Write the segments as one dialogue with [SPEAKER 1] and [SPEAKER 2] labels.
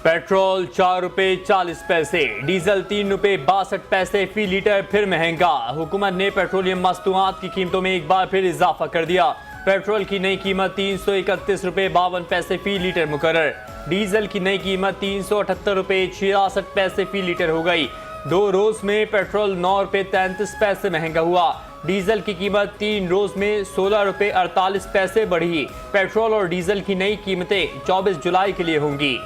[SPEAKER 1] Petrol 4 रुपए 40 पैसे, diesel 3 रुपए 62 पैसे फी लीटर फिर महंगा। हुकूमत ने पेट्रोलियम मस्तूआत की कीमतों में एक बार फिर इजाफा कर दिया। पेट्रोल की नई कीमत 331 रुपए 52 पैसे फी लीटर मुकर्रर। डीजल की नई कीमत 378 रुपए 66 पैसे फी लीटर हो गई। 2 रोज में पेट्रोल 9 रुपए 33 पैसे महंगा हुआ। डीजल की कीमत 3 रोज में 16 रुपए 48 पैसे बढ़ी। पेट्रोल और डीजल की नई कीमतें 24 जुलाई के लिए होंगी।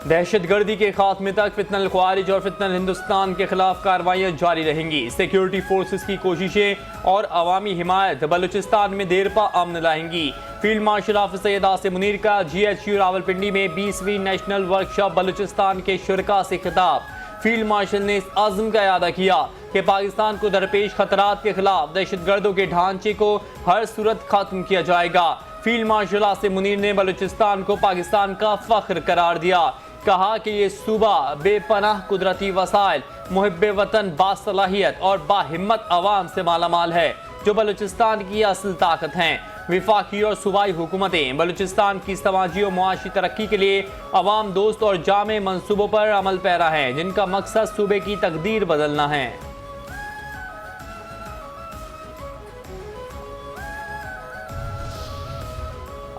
[SPEAKER 1] दहशतगर्दी के खात्मे तक फितनल ख्वारिज और फितनल हिंदुस्तान के खिलाफ कार्रवाइयां जारी रहेंगी। सिक्योरिटी फोर्सेस की कोशिशें और अवामी हिमायत बलूचिस्तान में देरपा अमन लाएंगी। फील्ड मार्शल हाफिज सैयद आसिम मुनीर का GHQ रावलपिंडी में 20वीं नेशनल वर्कशॉप बलूचिस्तान के शुरका से खिताब। फील्ड मार्शल ने इस अज़्म का इरादा किया कि पाकिस्तान को दरपेश खतरात के खिलाफ दहशतगर्दों के ढांचे को हर सूरत खत्म किया जाएगा। फील्ड मार्शल आसिम मुनीर ने बलूचिस्तान को पाकिस्तान का फख्र करार दिया। कहा कि ये सूबा बेपनाह कुदरती वसाइल, मुहिब्बे वतन, बासलाहियत और बाहिम्मत अवाम से मालामाल है, जो बलूचिस्तान की असल ताकत हैं। विफाकी और सूबाई हुकूमतें बलूचिस्तान की समाजी और मुआशी तरक्की के लिए अवाम दोस्त और जामे मंसूबों पर अमल पैरा हैं, जिनका मकसद सूबे की तकदीर बदलना है।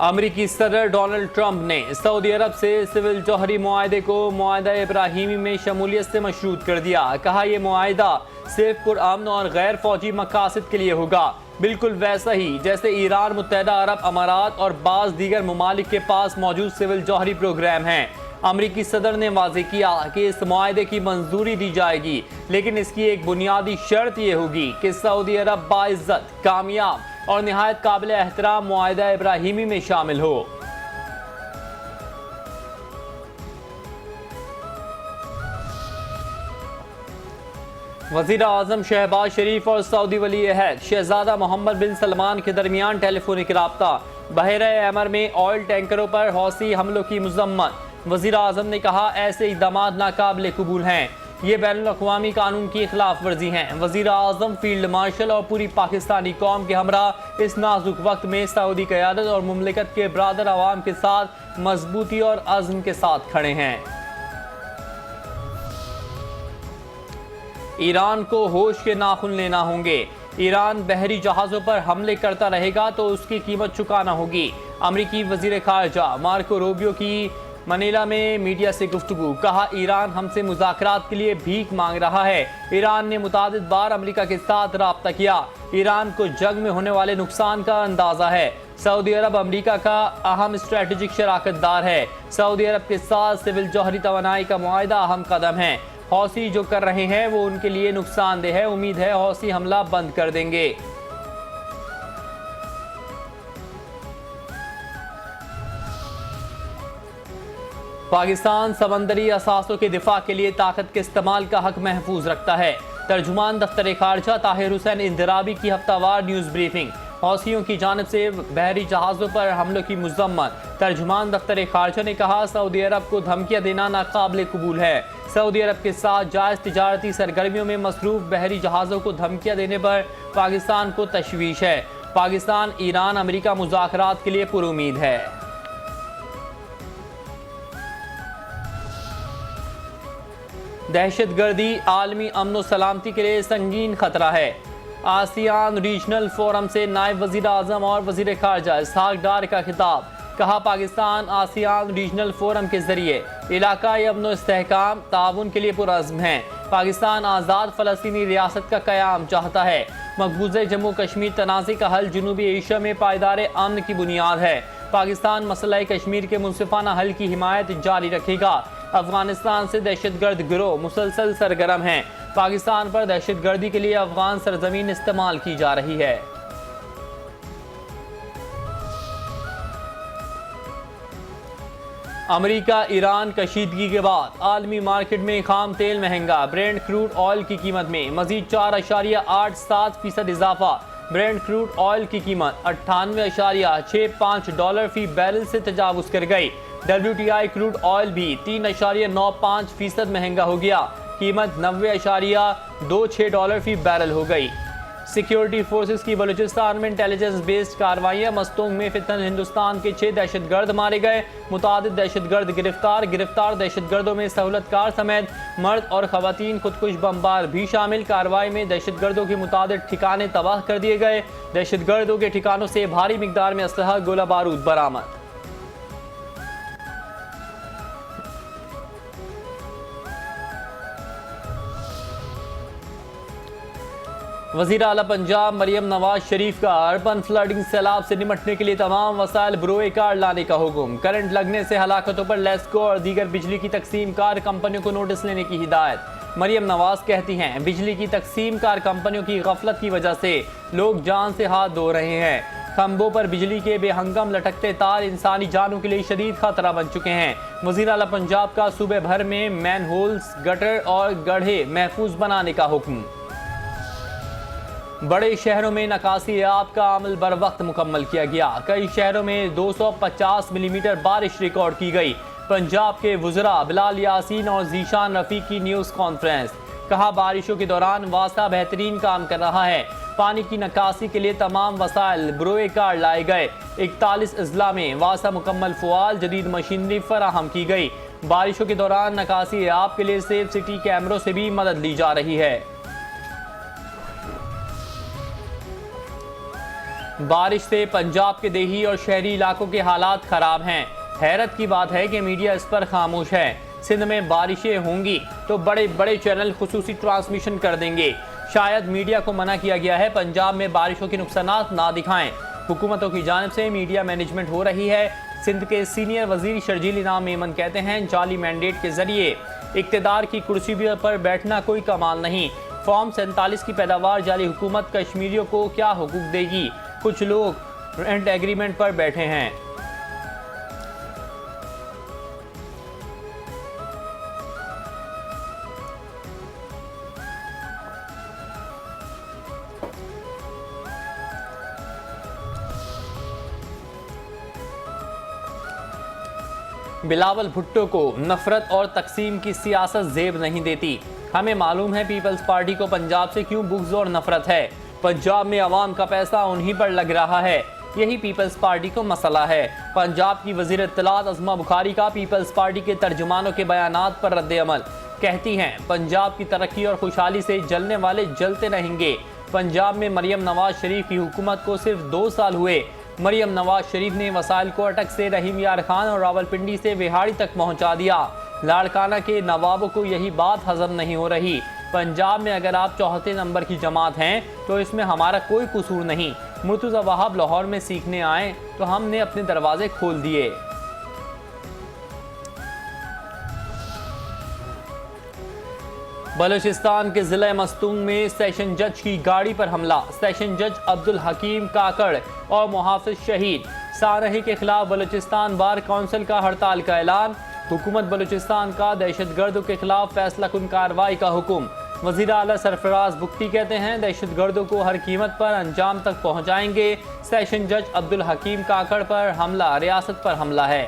[SPEAKER 1] अमरीकी सदर डोनाल्ड ट्रंप ने सऊदी अरब से सिविल जौहरी मुआहदे को मुआहदा इब्राहीमी में शमूलियत से मशरूत कर दिया। कहा यह मुआहदा सिर्फ पुरअमन और गैर फौजी मकासद के लिए होगा, बिल्कुल वैसा ही जैसे ईरान, मुत्तहदा अरब अमारात और बाज़ दीगर ममालिक के पास मौजूद सिविल जौहरी प्रोग्राम हैं। अमरीकी सदर ने वाज़ेह किया कि इस मुआहदे की मंजूरी दी जाएगी, लेकिन इसकी एक बुनियादी शर्त यह होगी कि सऊदी अरब बाइज्जत, कामयाब और निहायत काबिल एहतराम मुआहदा इब्राहीमी में शामिल हो। वज़ीर आज़म शहबाज शरीफ और सऊदी वली अहद शहजादा मोहम्मद बिन सलमान के दरमियान टेलीफोनिक राब्ता। बहरे अमर में ऑयल टैंकरों पर हौसी हमलों की मजम्मत। वज़ीर आज़म ने कहा ऐसे इक़दाम नाकाबिल कबूल हैं, ये बैनुल-अक़वामी कानून की खिलाफ वर्जी हैं। वज़ीर आज़म, फील्ड मार्शल और पूरी पाकिस्तानी कौम के हमरा इस नाजुक वक्त में सऊदी क़यादत और मुमलिकत के बरादर अवाम के साथ मजबूती और अज़्म के साथ खड़े हैं। ईरान को होश के नाखून लेना होंगे। ईरान बहरी जहाज़ों पर हमले करता रहेगा तो उसकी कीमत चुकाना होगी। अमरीकी वज़ीर ख़ारजा मार्को रूबियो की मनीला में मीडिया से गुफ्तगू। कहा ईरान हमसे मुज़ाकरात के लिए भीख मांग रहा है। ईरान ने मुतादिद बार अमेरिका के साथ राब्ता किया। ईरान को जंग में होने वाले नुकसान का अंदाज़ा है। सऊदी अरब अमेरिका का अहम स्ट्रेटेजिक शराकतदार है। सऊदी अरब के साथ सिविल जौहरी तवानाई का मुआहदा अहम कदम है। हौसी जो कर रहे हैं वो उनके लिए नुकसानदेह है। उम्मीद है हौसी हमला बंद कर देंगे। पाकिस्तान समंदरी असासों के दिफा के लिए ताकत के इस्तेमाल का हक महफूज रखता है। तर्जुमान दफ्तर खारजा ताहिर हुसैन इंदिराबी की हफ्तावार न्यूज़ ब्रीफिंग। हौसियों की जानिब से बहरी जहाज़ों पर हमलों की मुज़म्मत। तर्जुमान दफ्तर खारजा ने कहा सऊदी अरब को धमकियाँ देना नाकाबिल कबूल है। सऊदी अरब के साथ जायज़ तिजारती सरगर्मियों में मसरूफ़ बहरी जहाज़ों को धमकियाँ देने पर पाकिस्तान को तशवीश है। पाकिस्तान, ईरान, अमेरिका मुज़ाकरात के लिए पुरुमीद है। दहशतगर्दी आलमी अमन व सलामती के लिए संगीन खतरा है। आसियान रीजनल फोरम से नायब वज़ीर आज़म और वज़ीर ख़ारजा इसहाक डार का खिताब। कहा पाकिस्तान आसियान रीजनल फोरम के जरिए इलाकाई अमन व इस्तेहकाम ताउन के लिए पुरअज़्म है। पाकिस्तान आज़ाद फ़लस्तीनी रियासत का क़याम चाहता है। मकबूज़ा जम्मू कश्मीर तनाज़े का हल जनूबी एशिया में पायदार अमन की बुनियाद है। पाकिस्तान मसला कश्मीर के मुनसिफाना हल की हिमायत जारी रखेगा। अफगानिस्तान से दहशतगर्द गिरोह मुसलसल सरगर्म हैं। पाकिस्तान पर दहशतगर्दी के लिए अफगान सरजमीन इस्तेमाल की जा रही है। अमेरिका ईरान कशीदगी के बाद आलमी मार्केट में खाम तेल महंगा। ब्रेंट क्रूड ऑयल की कीमत में मजीद 4.87% इजाफा। ब्रेंट क्रूड ऑयल की कीमत $98.65 फी बैरल से तजावुज कर गई। WTI क्रूड ऑयल भी 3.95% महंगा हो गया। कीमत $90.26 फी बैरल हो गई। सिक्योरिटी फोर्सेस की बलूचिस्तान में इंटेलिजेंस बेस्ड कार्रवाइयां। मस्तूंग में फितनल हिंदुस्तान के 6 दहशतगर्द मारे गए। मुतादिद दहशतगर्द गिरफ्तार दहशतगर्दों में सहूलतकार समेत मर्द और खवातीन खुदकुश बमबार भी शामिल। कार्रवाई में दहशतगर्दों के मुतादिद ठिकाने तबाह कर दिए गए। दहशतगर्दों के ठिकानों से भारी मिकदार में असलहा गोला बारूद बरामद। वज़ीर आला पंजाब मरियम नवाज शरीफ का अर्बन फ्लडिंग सैलाब से निपटने के लिए तमाम वसाइल बरोए कार लाने का हुक्म। करंट लगने से हलाकतों पर लेस्को और दीगर बिजली की तकसीम कार कंपनियों को नोटिस लेने की हिदायत। मरियम नवाज कहती हैं, बिजली की तकसीम कार कंपनियों की गफलत की वजह से लोग जान से हाथ धो रहे हैं। खंभों पर बिजली के बेहंगम लटकते तार इंसानी जानों के लिए शदीद खतरा बन चुके हैं। वज़ीर आला पंजाब का सूबे भर में मैनहोल्स, गटर और गड्ढे महफूज बनाने का हुक्म। बड़े शहरों में नकासी आब का अमल बर वक्त मुकम्मल किया गया। कई शहरों में 250 मिलीमीटर बारिश रिकॉर्ड की गई। पंजाब के वुज़रा बिलाल यासीन और जीशान रफ़ीक की न्यूज़ कॉन्फ्रेंस। कहा, बारिशों के दौरान वासा बेहतरीन काम कर रहा है। पानी की निकासी के लिए तमाम वसाइल बरोए कार लाए गए। 41 अजला में वासा मुकम्मल फ़ुआल जदीद मशीनरी फराहम की गई। बारिशों के दौरान निकासी आब के लिए सेफ सिटी कैमरों से भी मदद ली जा रही है। बारिश से पंजाब के देही और शहरी इलाकों के हालात खराब हैं। हैरत की बात है कि मीडिया इस पर खामोश है। सिंध में बारिशें होंगी तो बड़े बड़े चैनल खुसूसी ट्रांसमिशन कर देंगे। शायद मीडिया को मना किया गया है पंजाब में बारिशों के नुकसानात ना दिखाएं। हुकूमतों की जानिब से मीडिया मैनेजमेंट हो रही है। सिंध के सीनियर वजीर शर्जील इनाम मेमन कहते हैं, जाली मैंडेट के जरिए इक्तदार की कुर्सी पर बैठना कोई कमाल नहीं। फॉर्म 47 की पैदावार जाली हुकूमत कश्मीरियों को क्या हुकूक देगी। कुछ लोग रेंट एग्रीमेंट पर बैठे हैं। बिलावल भुट्टो को नफरत और तकसीम की सियासत जेब नहीं देती। हमें मालूम है पीपल्स पार्टी को पंजाब से क्यों बुग़्ज़ और नफरत है। पंजाब में अवाम का पैसा उन्हीं पर लग रहा है। यही पीपल्स पार्टी को मसला है। पंजाब की वज़ीर इत्तलात अज़मा बुखारी का पीपल्स पार्टी के तर्जुमानों के बयानात पर रद्द अमल। कहती हैं, पंजाब की तरक्की और खुशहाली से जलने वाले जलते रहेंगे। पंजाब में मरियम नवाज शरीफ की हुकूमत को सिर्फ 2 साल हुए। मरियम नवाज शरीफ ने वसाइल को अटक से रहीम यार खान और रावलपिंडी से विहाड़ी तक पहुँचा दिया। लाड़काना के नवाबों को यही बात हजम नहीं हो रही। पंजाब में अगर आप 4थे नंबर की जमात हैं तो इसमें हमारा कोई कसूर नहीं। मुर्तज़ा वहाब लाहौर में सीखने आए तो हमने अपने दरवाजे खोल दिए। बलूचिस्तान के जिला मस्तूंग में सेशन जज की गाड़ी पर हमला। सेशन जज अब्दुल हकीम काकड़ और मुहाफिज शहीद। सानही के खिलाफ बलूचिस्तान बार काउंसिल का हड़ताल का ऐलान। हुकूमत बलूचिस्तान का दहशतगर्दों के खिलाफ फैसला कुन कार्रवाई का हुक्म। वज़ीर आला सरफराज बुख्ती कहते हैं, दहशतगर्दों को हर कीमत पर अंजाम तक पहुँचाएंगे। सेशन जज अब्दुल हकीम काकड़ पर हमला रियासत पर हमला है।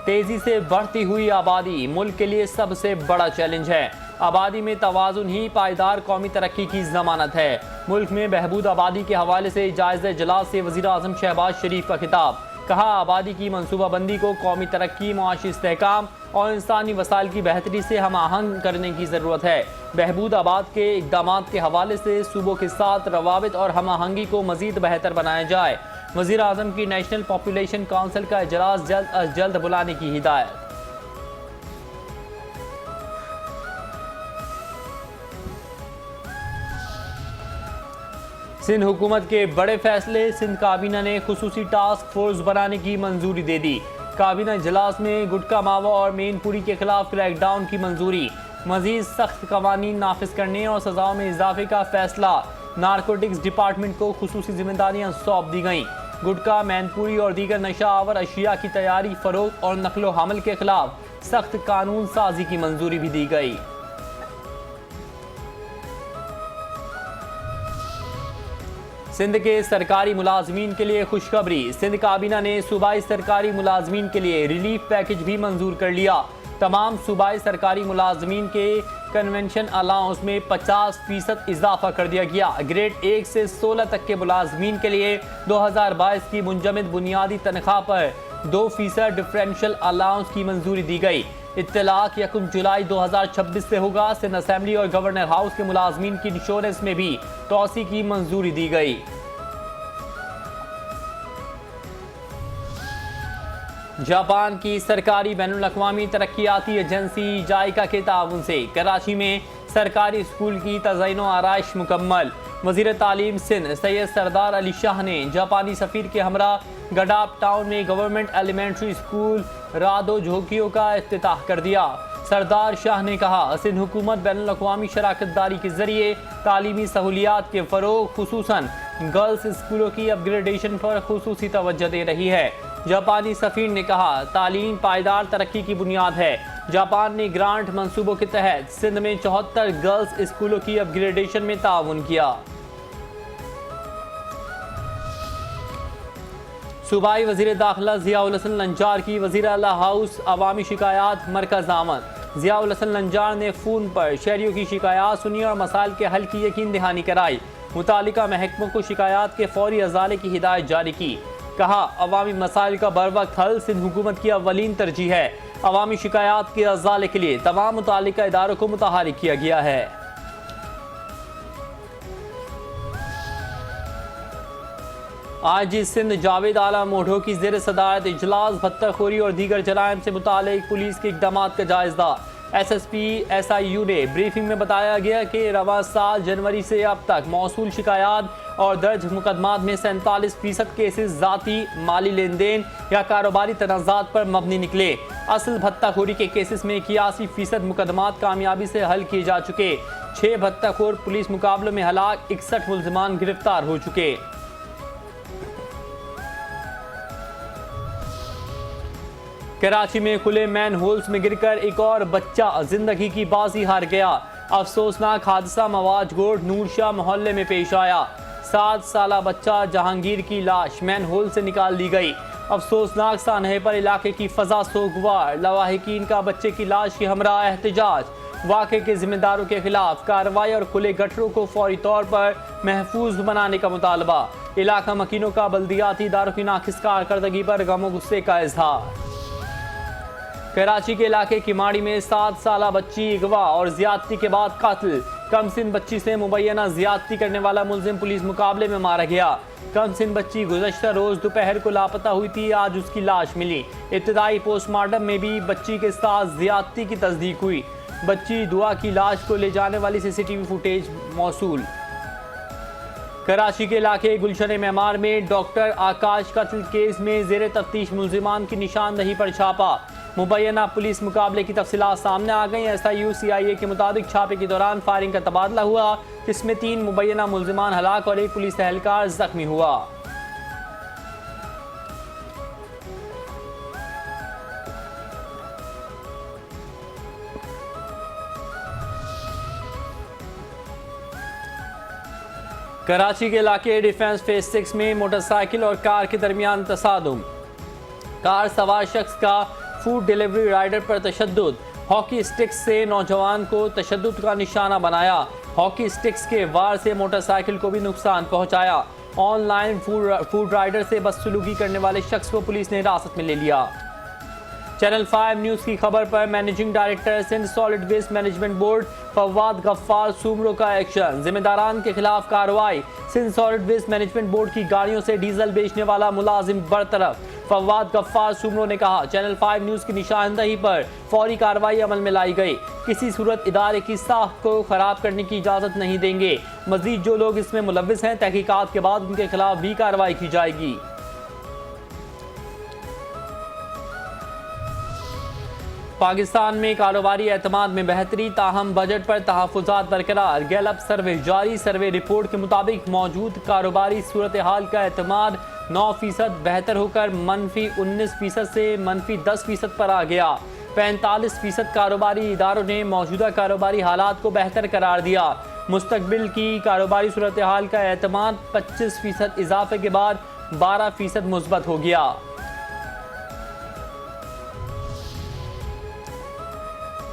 [SPEAKER 1] तेजी से बढ़ती हुई आबादी मुल्क के लिए सबसे बड़ा चैलेंज है। आबादी में तवाज़ुन ही पायदार कौमी तरक्की की ज़मानत है। मुल्क में बहबूद आबादी के हवाले से जायज़ा इजलास से वज़ीर आज़म शहबाज शरीफ का खिताब। कहा, आबादी की मनसूबाबंदी को कौमी तरक्की, मुआशी इस्तेहकाम और इंसानी वसाइल की बेहतरी से हम आहंग करने की ज़रूरत है। बहबूद आबाद के इक़दामात के हवाले से सूबों के साथ रवाबित और हम आहंगी को मज़ीद बेहतर बनाया जाए। वज़ीर आज़म की नेशनल पॉपुलेशन काउंसिल का इजलास जल्द अज जल्द बुलाने की हिदायत। सिंध हुकूमत के बड़े फैसले। सिंध काबीना ने खुसूसी टास्क फोर्स बनाने की मंजूरी दे दी। काबीना इजलास में गुटका मावा और मेनपुरी के खिलाफ क्रैकडाउन की मंजूरी। मजीद सख्त कवानीन नाफिज करने और सजाओं में इजाफे का फैसला। नारकोटिक्स डिपार्टमेंट को खुसूसी जिम्मेदारियां सौंप दी गईं। गुटका, मैनपुरी और दीगर नशा आवर अशिया की तैयारी, फरोख्त और नकलो हमल के खिलाफ सख्त कानून साजी की मंजूरी भी दी गई। सिंध के सरकारी मुलाजमीन के लिए खुशखबरी। सिंध काबीना ने सूबाई सरकारी मुलाजमीन के लिए रिलीफ पैकेज भी मंजूर कर लिया। तमाम सूबाई सरकारी मुलाजमीन के कन्वेंशन अलाउंस में 50% इजाफा कर दिया गया। ग्रेड 1 से 16 तक के मुलाजमीन के लिए 2022 की मुंजमद बुनियादी तनख्वाह पर 2% डिफरेंशियल अलाउंस की मंजूरी दी गई। इत्तलाक 1 जुलाई 2026 से होगा। सिंध असेंबली और गवर्नर हाउस के मुलाजमीन की इंश्योरेंस में भी तोसी की मंजूरी दी गई। जापान की सरकारी बैनुल-अक़वामी तरक्याती एजेंसी जायका के ताउन से कराची में सरकारी स्कूल की तज़यीन आराइश मुकम्मल। वज़ीर तालीम सिंध सैयद सरदार अली शाह ने जापानी सफ़ीर के हमरा गडाप टाउन में गवर्नमेंट एलिमेंट्री स्कूल रादो झोंकियों का इफ्तिताह कर दिया। सरदार शाह ने कहा, सिंध हुकूमत बैनुल-अक़वामी शराकतदारी के जरिए तालीमी सहूलियात के फ़रोग़ खुसूसन गर्ल्स स्कूलों की अपग्रेडेशन पर खुसूसी तवज्जो दे रही है। जापानी सफ़ीर ने कहा, तालीम पायदार तरक्की की बुनियाद है। जापान ने ग्रांट मंसूबों के तहत सिंध में 74 गर्ल्स स्कूलों की अपग्रेडेशन में ताउन किया। सूबाई वज़ीर दाखिला ज़ियाउल हसन लंजार की वज़ीर आला हाउस अवामी शिकायात मरकज़ आमद। ज़ियाउल हसन लंजार ने फ़ोन पर शहरियों की शिकायात सुनी और मसाइल के हल की यकीन दहानी कराई। मुतालिका महकमों को शिकायात के फौरी अज़ाले की हिदायत जारी की। कहा, अवामी मसाइल का बरवक्त हल सिंध हुकूमत की अव्वलीन तरजीह है। अवामी शिकायात के अज़ाले के लिए तमाम मुतालिका इदारों को मुतहरिक किया गया है। आज सिंध जावेद आला मोढ़ो की ज़ेर सदारत इजलास भत्ताखोरी और दीगर जराइम से मुतालिक पुलिस के इक़दाम का जायज़ा। SSP SIU ने ब्रीफिंग में बताया गया कि रवा साल जनवरी से अब तक मौसूल शिकायात और दर्ज मुकदमात में 47% केसेस ज़ाती माली लेन देन या कारोबारी तनाज़ात पर मबनी निकले। असल भत्ताखोरी के केसेस में 81% मुकदमात कामयाबी से हल किए जा चुके। 6 भत्ताखोर पुलिस मुकाबलों में हलाक, 61 मुल्ज़िमान गिरफ्तार हो चुके। कराची में खुले मैन होल्स में गिरकर एक और बच्चा जिंदगी की बाजी हार गया। अफसोसनाक हादसा मवाज गोड नूरशाह मोहल्ले में पेश आया। 7 साला बच्चा जहांगीर की लाश मैन होल से निकाल दी गई। अफसोसनाक सानहे पर इलाके की फजा सोगवार। लवाहिकीन का बच्चे की लाश के हमरा एहतजाज। वाक़े के जिम्मेदारों के खिलाफ कार्रवाई और खुले गटरों को फौरी तौर पर महफूज बनाने का मुतालबा। इलाका मकीनों का बल्दियाती इदारों की नाकिस कारकर्दगी पर गम और गुस्से का इजहार। कराची के इलाके किमाड़ी में 7 साला बच्ची अगवा और ज्यादती के बाद कातिल। कमसिन बच्ची से मुबैना ज्यादती करने वाला मुल्जिम पुलिस मुकाबले में मारा गया। कमसिन बच्ची गुज़श्ता रोज दोपहर को लापता हुई थी। आज उसकी लाश मिली। इब्तिदाई पोस्टमार्टम में भी बच्ची के साथ ज्यादती की तस्दीक हुई। बच्ची दुआ की लाश को ले जाने वाली CCTV फुटेज मौसूल। कराची के इलाके गुलशन मेमार में डॉक्टर आकाश कत्ल केस में जेर तफ्तीश मुल्जिमान की निशानदही पर छापा। मुबैना पुलिस मुकाबले की तफसीलात सामने आ गई। SIU CIA के मुताबिक छापे के दौरान फायरिंग का तबादला हुआ, जिसमें 3 मुबैना मुल्जिमान हलाक और 1 पुलिस एहलकार जख्मी हुआ। कराची के इलाके डिफेंस फेज 6 में मोटरसाइकिल और कार के दरमियान तसादुम। कार सवार शख्स का फूड डिलीवरी राइडर पर तशद्दुद। हॉकी स्टिक्स से नौजवान को तशद्दुद का निशाना बनाया। हॉकी स्टिक्स के वार से मोटरसाइकिल को भी नुकसान पहुंचाया। ऑनलाइन फूड राइडर से बदसलूकी करने वाले शख्स को पुलिस ने हिरासत में ले लिया। चैनल 5 न्यूज़ की खबर पर managing director Sindh solid waste management board Fawad Ghaffar Soomro का एक्शन। जिम्मेदारान के खिलाफ कार्रवाई। Sindh solid waste management board की गाड़ियों से डीजल बेचने वाला मुलाजिम बरतरफ। फवाद गफ्फार सूमरो ने कहा, चैनल 5 न्यूज़ की निशानदही पर फौरी कार्रवाई अमल में लाई गई। किसी सूरत इदारे की साख को खराब करने की इजाज़त नहीं देंगे। मजीद जो लोग इसमें मुलव्विस हैं, तहकीकात के बाद उनके खिलाफ भी कार्रवाई की जाएगी। पाकिस्तान में कारोबारी एतमाद में बेहतरी, ताहम बजट पर तहफ़्फ़ुज़ात बरकरार। गैलप सर्वे जारी। सर्वे रिपोर्ट के मुताबिक मौजूद कारोबारी सूरत हाल का एतमाद 9% बेहतर होकर -19% से -10% पर आ गया। 45% कारोबारी इदारों ने मौजूदा कारोबारी हालात को बेहतर करार दिया। मुस्तकबिल की कारोबारी सूरत हाल का एतमाद 25% इजाफे के बाद 12% मुस्बत हो गया।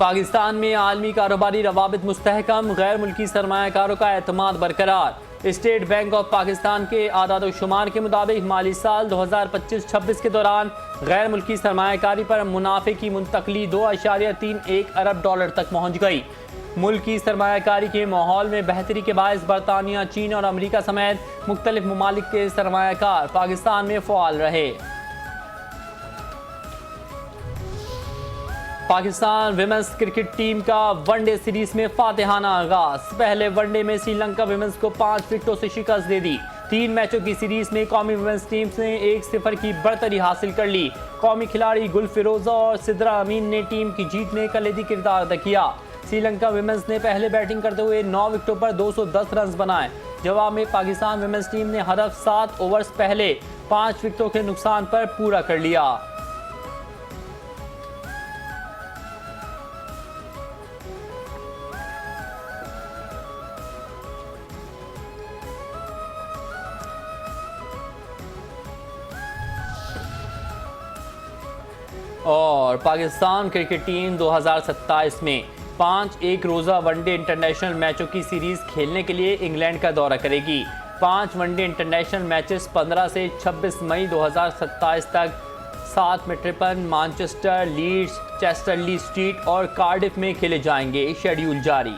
[SPEAKER 1] पाकिस्तान में आलमी कारोबारी रवाबित मुस्तहकम, गैर मुल्की सरमायाकारों का एतमाद बरकरार। स्टेट बैंक ऑफ पाकिस्तान के आदाद-ओ-शुमार के मुताबिक माली साल 2025-26 के दौरान गैर मुल्की सरमायाकारी पर मुनाफे की मुंतकली 2.31 अरब डॉलर तक पहुँच गई। मुल्क की सरमायाकारी के माहौल में बेहतरी के बायस बरतानिया, चीन और अमरीका समेत मुख्तलिफ ममालिक के सरमायाकार पाकिस्तान में फ़आल रहे। पाकिस्तान विमेंस क्रिकेट टीम का वनडे सीरीज में फातिहाना आगाज। पहले वनडे में श्रीलंका विमेंस को 5 विकेटों से शिकस्त दे दी। 3 मैचों की सीरीज में कौमी विमेंस टीम ने 1-0 की बढ़तरी हासिल कर ली। कौमी खिलाड़ी गुल फिरोजा और सिद्रा अमीन ने टीम की जीत में कलीदी किरदार अदा किया। श्रीलंका विमेंस ने पहले बैटिंग करते हुए 9 विकेटों पर 210 रन बनाए। जवाब में पाकिस्तान विमेंस टीम ने हदफ 7 ओवर्स पहले 5 विकेटों के नुकसान पर पूरा कर लिया। और पाकिस्तान क्रिकेट टीम 2027 में 5 एक रोज़ा वनडे इंटरनेशनल मैचों की सीरीज खेलने के लिए इंग्लैंड का दौरा करेगी। 5 वनडे इंटरनेशनल मैचेस 15 से 26 मई 2027 तक 7 मेट्रोपॉलिटन, मैनचेस्टर, लीड्स, चेस्टरली स्ट्रीट और कार्डिफ में खेले जाएंगे। शेड्यूल जारी।